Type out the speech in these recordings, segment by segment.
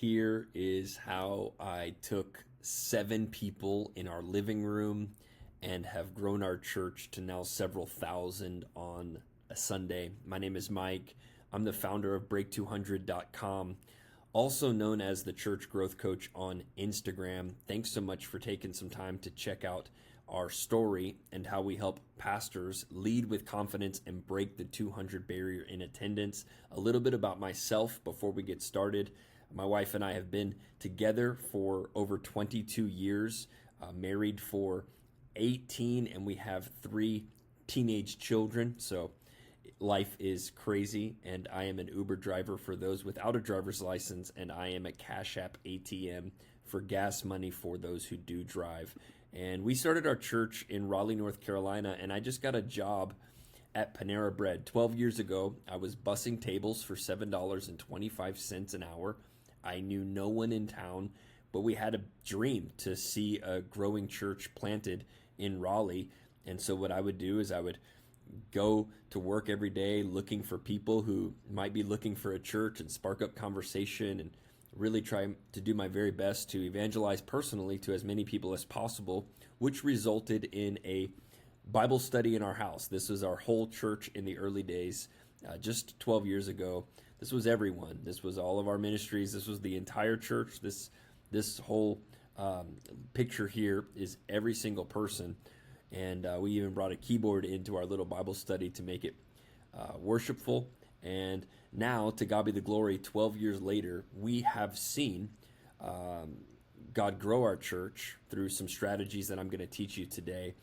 Here is how I took 7 people in our living room and have grown our church to now several thousand on a Sunday. My name is Mike. I'm the founder of Break200.com, also known as the Church Growth Coach on Instagram. Thanks so much for taking some time to check out our story and how we help pastors lead with confidence and break the 200 barrier in attendance. A little bit about myself before we get started. My wife and I have been together for over 22 years, married for 18, and we have 3 teenage children. So life is crazy, and I am an Uber driver for those without a driver's license, and I am a Cash App ATM for gas money for those who do drive. And we started our church in Raleigh, North Carolina, and I just got a job at Panera Bread. 12 years ago, I was bussing tables for $7.25 an hour. I knew no one in town, but we had a dream to see a growing church planted in Raleigh. And so what I would do is I would go to work every day looking for people who might be looking for a church and spark up conversation and really try to do my very best to evangelize personally to as many people as possible, which resulted in a Bible study in our house. This was our whole church in the early days, just 12 years ago. This was everyone. This was all of our ministries. This was the entire church. This whole picture here is every single person. And we even brought a keyboard into our little Bible study to make it worshipful. And now, to God be the glory, 12 years later, we have seen God grow our church through some strategies that I'm going to teach you today,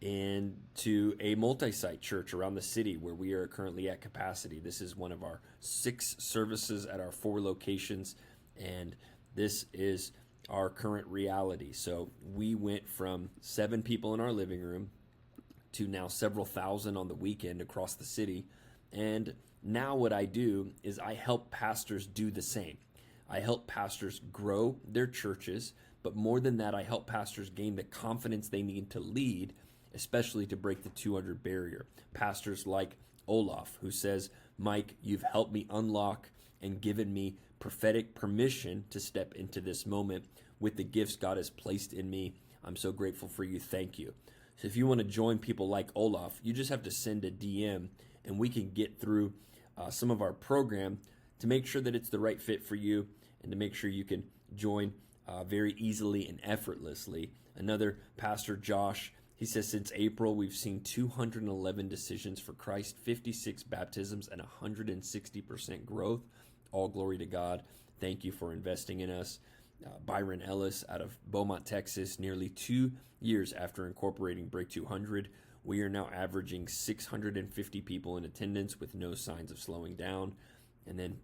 into a multi-site church around the city where we are currently at capacity. This is one of our 6 services at our 4 locations, and this is our current reality. So we went from 7 people in our living room to now several thousand on the weekend across the city. And now what I do is I help pastors do the same. I help pastors grow their churches, but more than that, I help pastors gain the confidence they need to lead, especially to break the 200 barrier. Pastors like Olaf, who says, Mike, you've helped me unlock and given me prophetic permission to step into this moment with the gifts God has placed in me. I'm so grateful for you. Thank you. So if you want to join people like Olaf, you just have to send a DM and we can get through some of our program to make sure that it's the right fit for you and to make sure you can join very easily and effortlessly. Another pastor, Josh, he says, since April, we've seen 211 decisions for Christ, 56 baptisms, and 160% growth. All glory to God. Thank you for investing in us. Byron Ellis out of Beaumont, Texas, nearly 2 years after incorporating Break 200, we are now averaging 650 people in attendance with no signs of slowing down. And then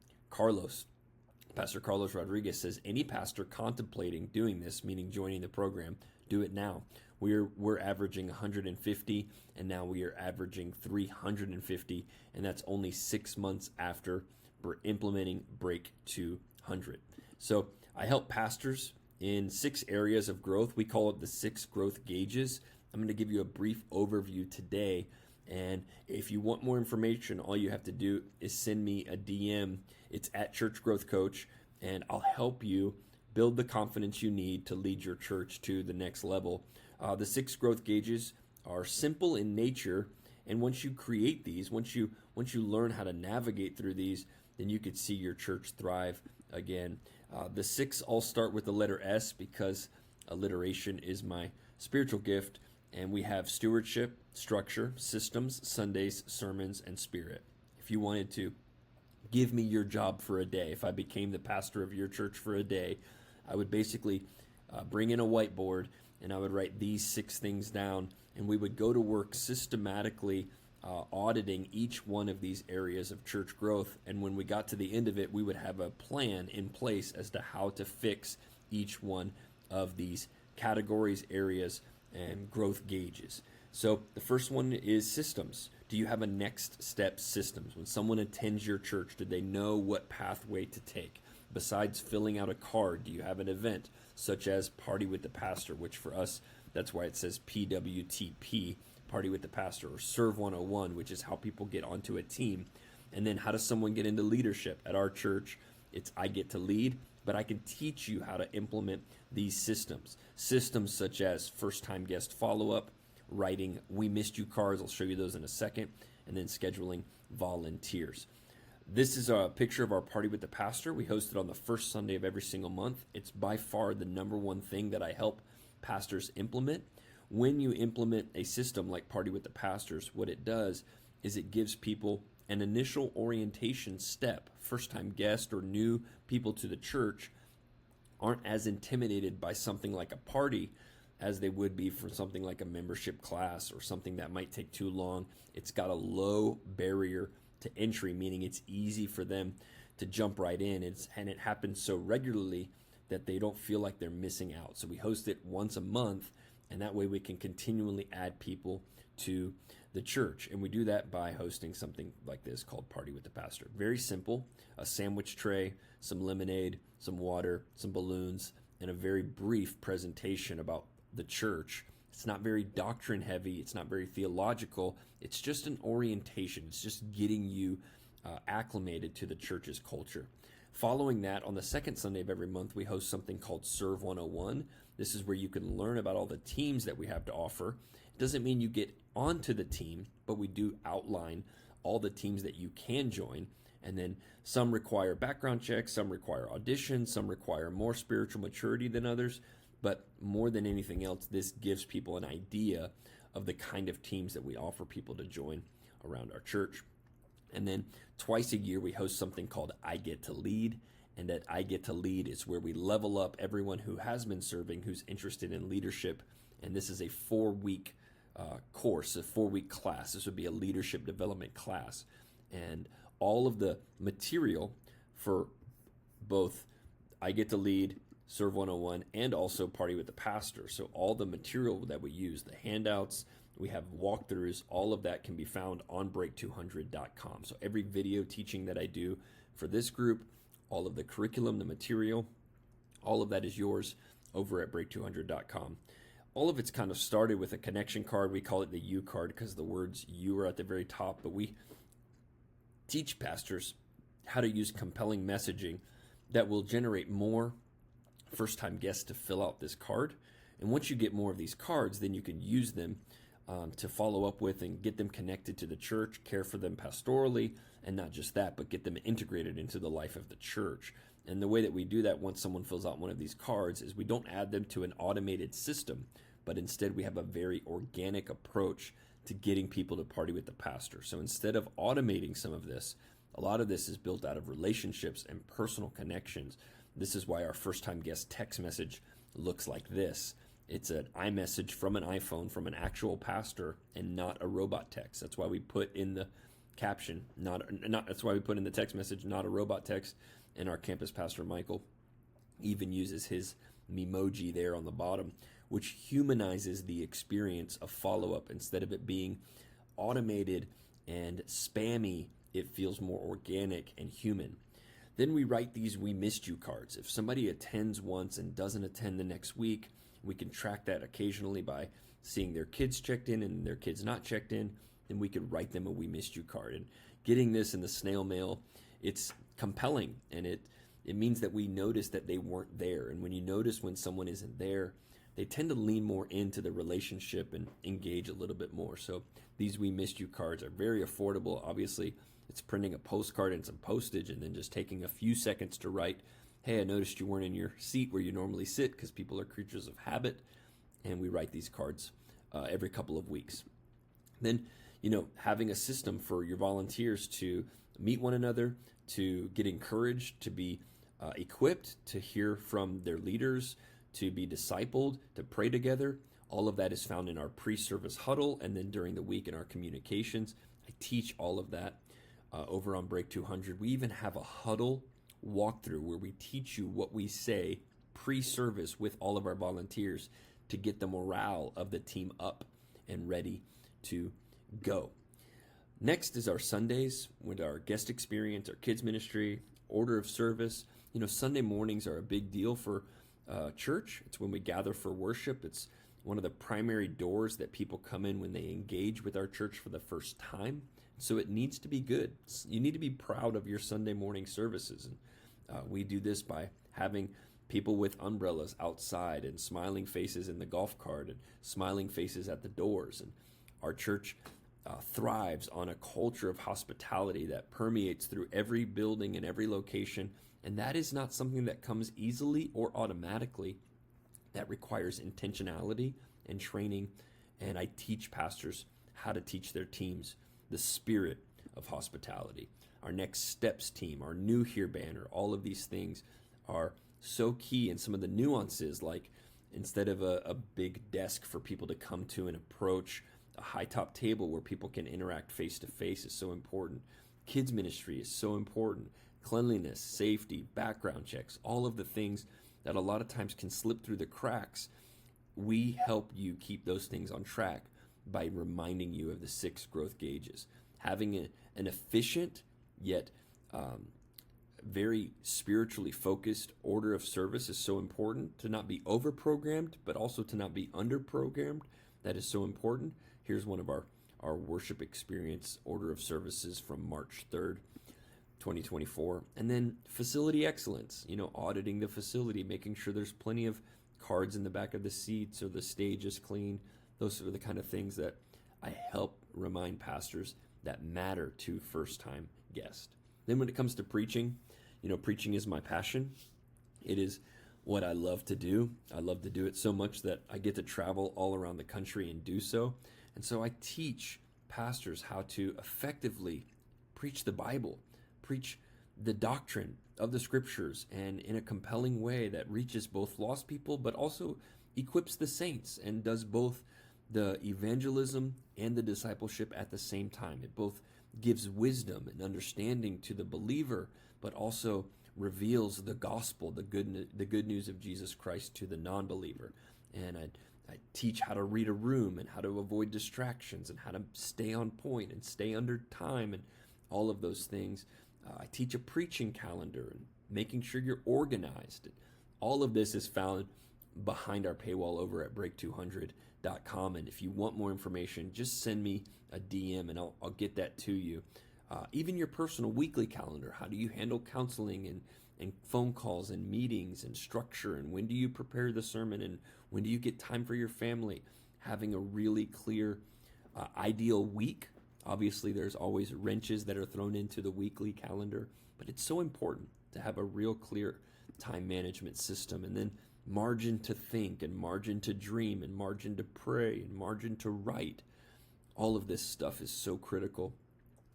Pastor Carlos Rodriguez says, any pastor contemplating doing this, meaning joining the program, do it now. We're averaging 150, and now we are averaging 350, and that's only 6 months after we're implementing Break 200. So I help pastors in 6 areas of growth. We call it the 6 growth gauges. I'm going to give you a brief overview today, and if you want more information, all you have to do is send me a DM. It's at Church Growth Coach, and I'll help you build the confidence you need to lead your church to the next level. The 6 growth gauges are simple in nature, and once you create these, once you learn how to navigate through these, then you could see your church thrive again. The 6 all start with the letter S because alliteration is my spiritual gift, and we have stewardship, structure, systems, Sundays, sermons, and spirit. If you wanted to give me your job for a day, if I became the pastor of your church for a day, I would basically bring in a whiteboard and I would write these 6 things down, and we would go to work systematically auditing each one of these areas of church growth. And when we got to the end of it, we would have a plan in place as to how to fix each one of these categories, areas, and growth gauges. So the first one is systems. Do you have a next step systems? When someone attends your church, do they know what pathway to take? Besides filling out a card, do you have an event such as Party with the Pastor, which for us, that's why it says PWTP, Party with the Pastor, or Serve 101, which is how people get onto a team. And then how does someone get into leadership? At our church, It's I get to lead, but I can teach you how to implement these systems. Systems such as first time guest follow up, writing we missed you cards. I'll show you those in a second, and then scheduling volunteers. This is a picture of our Party with the Pastor. We host it on the first Sunday of every single month. It's by far the number one thing that I help pastors implement. When you implement a system like Party with the Pastors, what it does is it gives people an initial orientation step. First-time guest or new people to the church aren't as intimidated by something like a party as they would be for something like a membership class or something that might take too long. It's got a low barrier to entry, meaning it's easy for them to jump right in. And it happens so regularly that they don't feel like they're missing out. So we host it once a month, and that way we can continually add people to the church. And we do that by hosting something like this called Party with the Pastor. Very simple, a sandwich tray, some lemonade, some water, some balloons, and a very brief presentation about the church. It's not very doctrine heavy. It's not very theological. It's just an orientation. It's just getting you acclimated to the church's culture. Following that, on the second Sunday of every month, we host something called Serve 101. This is where you can learn about all the teams that we have to offer. It doesn't mean you get onto the team, but we do outline all the teams that you can join. And then some require background checks, some require auditions, some require more spiritual maturity than others. But more than anything else, this gives people an idea of the kind of teams that we offer people to join around our church. And then twice a year, we host something called I Get to Lead. And at I Get to Lead is where we level up everyone who has been serving, who's interested in leadership. And this is a 4-week course, a 4-week class. This would be a leadership development class. And all of the material for both I Get to Lead, Serve 101, and also Party with the Pastor. So all the material that we use, the handouts, we have walkthroughs, all of that can be found on break200.com. So every video teaching that I do for this group, all of the curriculum, the material, all of that is yours over at break200.com. All of it's kind of started with a connection card. We call it the U card because the words you are at the very top, but we teach pastors how to use compelling messaging that will generate more first-time guests to fill out this card. And once you get more of these cards, then you can use them to follow up with and get them connected to the church, care for them pastorally, and not just that, but get them integrated into the life of the church. And the way that we do that once someone fills out one of these cards is we don't add them to an automated system, but instead we have a very organic approach to getting people to party with the pastor. So instead of automating some of this, a lot of this is built out of relationships and personal connections. This is why our first-time guest text message looks like this. It's an iMessage from an iPhone from an actual pastor and not a robot text. That's why we put in the caption, that's why we put in the text message, not a robot text. And our campus pastor, Michael, even uses his memoji there on the bottom, which humanizes the experience of follow-up. Instead of it being automated and spammy, it feels more organic and human. Then we write these we missed you cards. If somebody attends once and doesn't attend the next week, we can track that occasionally by seeing their kids checked in and their kids not checked in, then we could write them a we missed you card. And getting this in the snail mail, it's compelling, and it means that we notice that they weren't there. And when you notice when someone isn't there, they tend to lean more into the relationship and engage a little bit more. So these we missed you cards are very affordable. Obviously, it's printing a postcard and some postage and then just taking a few seconds to write, hey, I noticed you weren't in your seat where you normally sit, because people are creatures of habit. And we write these cards every couple of weeks. Then, having a system for your volunteers to meet one another, to get encouraged, to be equipped, to hear from their leaders, to be discipled, to pray together. All of that is found in our pre-service huddle, and then during the week in our communications. I teach all of that over on Break 200. We even have a huddle walkthrough where we teach you what we say pre-service with all of our volunteers to get the morale of the team up and ready to go. Next is our Sundays with our guest experience, our kids ministry, order of service. Sunday mornings are a big deal for church. It's when we gather for worship. It's one of the primary doors that people come in when they engage with our church for the first time. So it needs to be good. You need to be proud of your Sunday morning services. We do this by having people with umbrellas outside and smiling faces in the golf cart and smiling faces at the doors. And our church thrives on a culture of hospitality that permeates through every building and every location. And that is not something that comes easily or automatically. That requires intentionality and training. And I teach pastors how to teach their teams the spirit of hospitality. Our Next Steps team, our New Here banner, all of these things are so key. And some of the nuances, like instead of a big desk for people to come to and approach, a high top table where people can interact face to face is so important. Kids ministry is so important. Cleanliness, safety, background checks, all of the things that a lot of times can slip through the cracks. We help you keep those things on track by reminding you of the 6 growth gauges. Having an efficient yet very spiritually focused order of service is so important. To not be over-programmed, but also to not be under-programmed. That is so important. Here's one of our worship experience order of services from March 3rd, 2024. And then facility excellence, auditing the facility, making sure there's plenty of cards in the back of the seats or the stage is clean. Those are the kind of things that I help remind pastors that matter to first-time guests. Then when it comes to preaching, preaching is my passion. It is what I love to do. I love to do it so much that I get to travel all around the country and do so. And so I teach pastors how to effectively preach the Bible, preach the doctrine of the scriptures, and in a compelling way that reaches both lost people, but also equips the saints and does both the evangelism and the discipleship at the same time. It both gives wisdom and understanding to the believer, but also reveals the gospel, the good news of Jesus Christ to the non-believer. And I teach how to read a room and how to avoid distractions and how to stay on point and stay under time and all of those things. I teach a preaching calendar and making sure you're organized. All of this is found behind our paywall over at break200.com. And if you want more information, just send me a DM and I'll get that to you. Even your personal weekly calendar. How do you handle counseling and phone calls and meetings and structure? And when do you prepare the sermon? And when do you get time for your family? Having a really clear, ideal week. Obviously, there's always wrenches that are thrown into the weekly calendar, but it's so important to have a real clear time management system. And then margin to think and margin to dream and margin to pray and margin to write. All of this stuff is so critical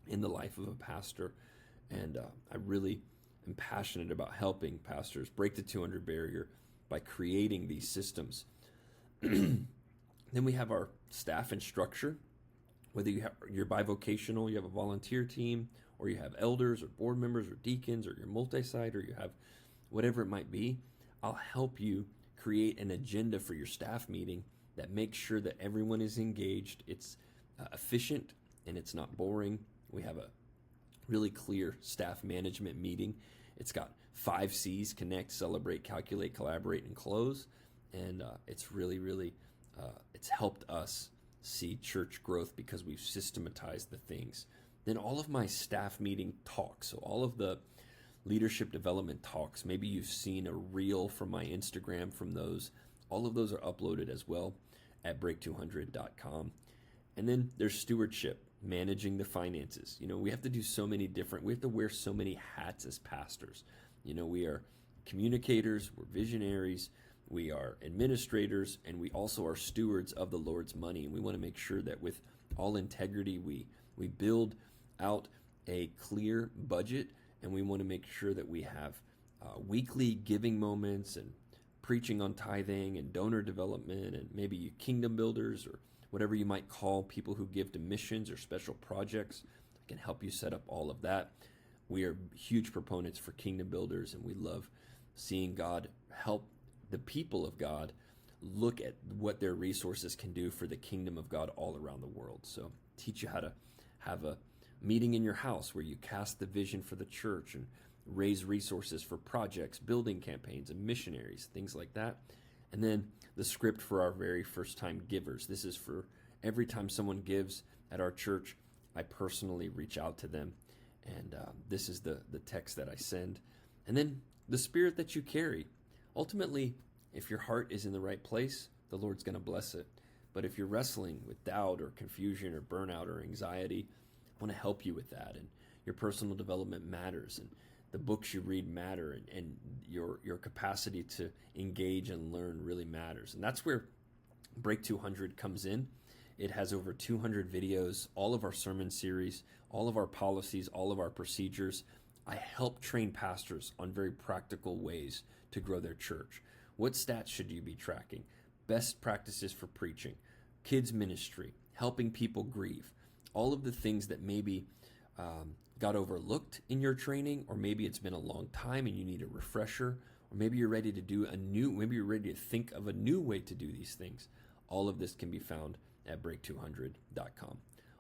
in the life of a pastor. And I really am passionate about helping pastors break the 200 barrier by creating these systems. Then we have our staff and structure. Whether you're bivocational, you have a volunteer team, or you have elders or board members or deacons, or you're multi-site, or you have whatever it might be, I'll help you create an agenda for your staff meeting that makes sure that everyone is engaged. It's efficient and it's not boring. We have a really clear staff management meeting. It's got 5 C's: connect, celebrate, calculate, collaborate, and close. And it's really, really, it's helped us see church growth because we've systematized the things. Then all of my staff meeting talks, so all of the leadership development talks, maybe you've seen a reel from my Instagram from those. All of those are uploaded as well at break200.com. And then there's stewardship, managing the finances. We have to do so many we have to wear so many hats as pastors. We are communicators, we're visionaries, we are administrators, and we also are stewards of the Lord's money. And we want to make sure that with all integrity, we build out a clear budget, and we want to make sure that we have weekly giving moments and preaching on tithing and donor development and maybe you kingdom builders or whatever you might call people who give to missions or special projects. I can help you set up all of that. We are huge proponents for kingdom builders, and we love seeing God help the people of God look at what their resources can do for the kingdom of God all around the world. So teach you how to have a meeting in your house where you cast the vision for the church and raise resources for projects, building campaigns, and missionaries, things like that. And then the script for our very first time givers. This is for every time someone gives at our church, I personally reach out to them. And this is the text that I send. And then the spirit that you carry. Ultimately, if your heart is in the right place, the Lord's going to bless it. But if you're wrestling with doubt or confusion or burnout or anxiety, I want to help you with that. And your personal development matters, and the books you read matter, and your capacity to engage and learn really matters. And that's where Break 200 comes in. It has over 200 videos, all of our sermon series, all of our policies, all of our procedures. I help train pastors on very practical ways to grow their church. What stats should you be tracking? Best practices for preaching, kids ministry, helping people grieve, all of the things that maybe got overlooked in your training, or maybe it's been a long time and you need a refresher, or maybe you're ready to maybe you're ready to think of a new way to do these things. All of this can be found at break200.com.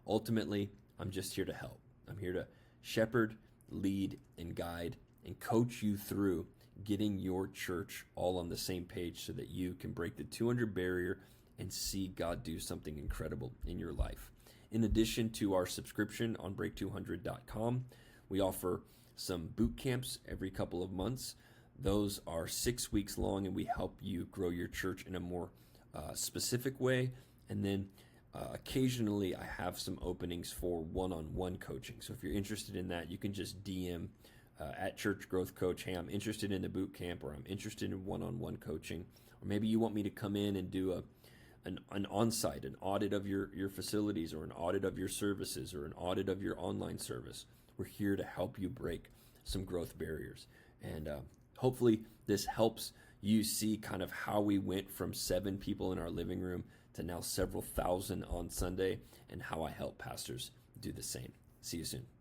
Ultimately, I'm just here to help. I'm here to shepherd, lead, and guide, and coach you through getting your church all on the same page so that you can break the 200 barrier and see God do something incredible in your life. In addition to our subscription on break200.com, we offer some boot camps every couple of months. Those are 6 weeks long, and we help you grow your church in a more specific way. And then occasionally I have some openings for one-on-one coaching. So if you're interested in that, you can just DM at Church Growth Coach, hey, I'm interested in a boot camp, or I'm interested in one-on-one coaching. Or maybe you want me to come in and do an on-site, an audit of your facilities, or an audit of your services, or an audit of your online service. We're here to help you break some growth barriers. And hopefully this helps you see kind of how we went from 7 people in our living room to now several thousand on Sunday, and how I help pastors do the same. See you soon.